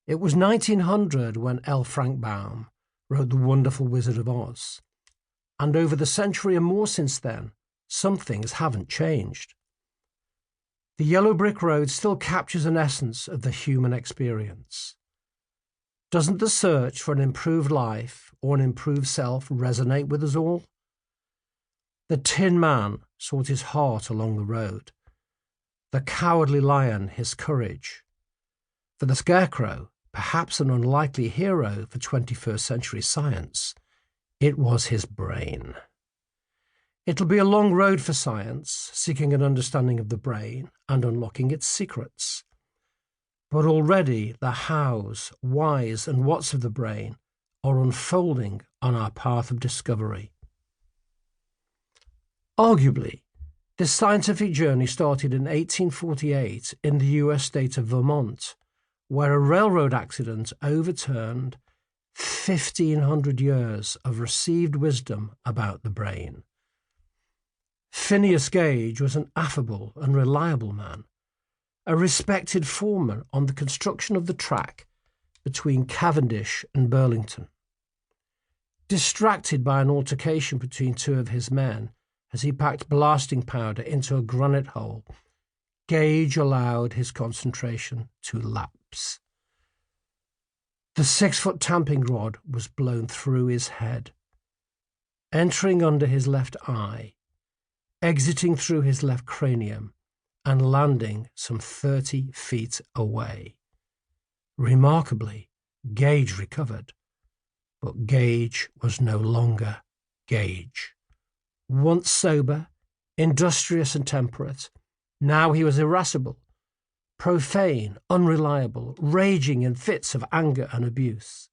It was 1900 when L. Frank Baum wrote The Wonderful Wizard of Oz, and over the century and more since then, some things haven't changed. The yellow brick road still captures an essence of the human experience. Doesn't the search for an improved life or an improved self resonate with us all? The Tin Man sought his heart along the road. The Cowardly Lion his courage. For the Scarecrow, perhaps an unlikely hero for 21st century science, it was his brain. It'll be a long road for science, seeking an understanding of the brain and unlocking its secrets. But already the hows, whys, and whats of the brain are unfolding on our path of discovery. Arguably, this scientific journey started in 1848 in the US state of Vermont, where a railroad accident overturned 1,500 years of received wisdom about the brain. Phineas Gage was an affable and reliable man, a respected foreman on the construction of the track between Cavendish and Burlington. Distracted by an altercation between two of his men as he packed blasting powder into a granite hole, Gage allowed his concentration to lapse. The 6-foot tamping rod was blown through his head, entering under his left eye, exiting through his left cranium, and landing some 30 feet away. Remarkably, Gage recovered, but Gage was no longer Gage. Once sober, industrious and temperate, now he was irascible, profane, unreliable, raging in fits of anger and abuse.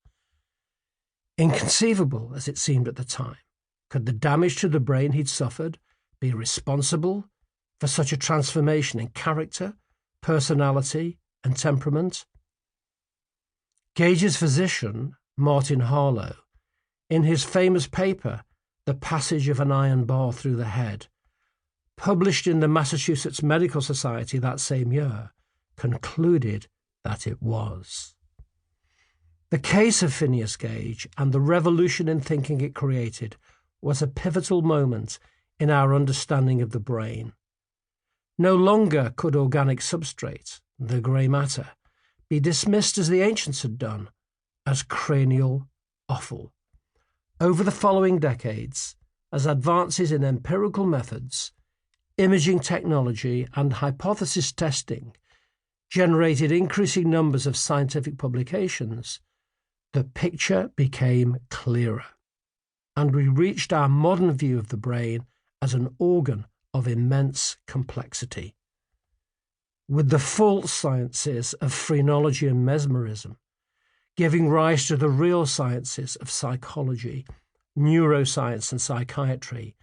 Inconceivable, as it seemed at the time, could the damage to the brain he'd suffered be responsible for such a transformation in character, personality, and temperament? Gage's physician, Martin Harlow, in his famous paper, The Passage of an Iron Bar Through the Head, published in the Massachusetts Medical Society that same year, concluded that it was. The case of Phineas Gage and the revolution in thinking it created was a pivotal moment in our understanding of the brain. No longer could organic substrate, the grey matter, be dismissed as the ancients had done, as cranial offal. Over the following decades, as advances in empirical methods, imaging technology, and hypothesis testing generated increasing numbers of scientific publications, the picture became clearer, and we reached our modern view of the brain as an organ of immense complexity. With the false sciences of phrenology and mesmerism giving rise to the real sciences of psychology, neuroscience, and psychiatry,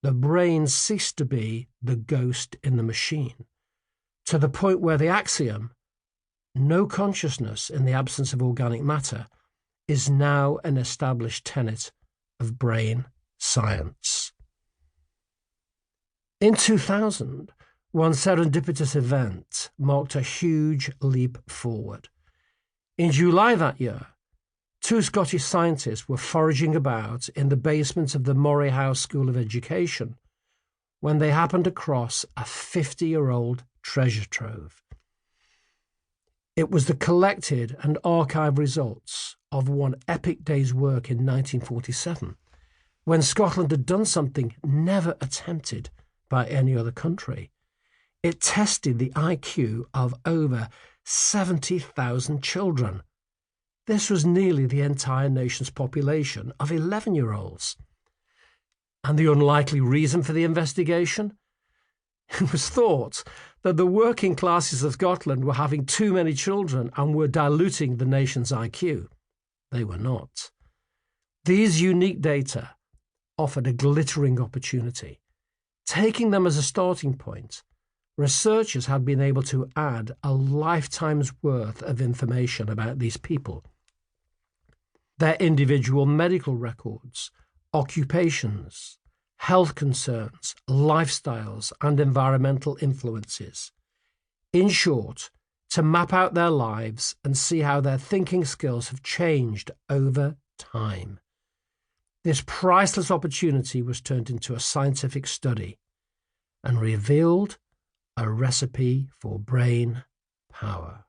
the brain ceased to be the ghost in the machine, to the point where the axiom, no consciousness in the absence of organic matter, is now an established tenet of brain science. In 2000, one serendipitous event marked a huge leap forward. In July that year, 2 Scottish scientists were foraging about in the basement of the Moray House School of Education when they happened across a 50-year-old treasure trove. It was the collected and archived results of one epic day's work in 1947, when Scotland had done something never attempted by any other country. It tested the IQ of over 70,000 children. This was nearly the entire nation's population of 11-year-olds. And the unlikely reason for the investigation? It was thought that the working classes of Scotland were having too many children and were diluting the nation's IQ. They were not. These unique data offered a glittering opportunity. Taking them as a starting point, researchers had been able to add a lifetime's worth of information about these people. Their individual medical records, occupations, health concerns, lifestyles, and environmental influences. In short, to map out their lives and see how their thinking skills have changed over time. This priceless opportunity was turned into a scientific study and revealed a recipe for brain power.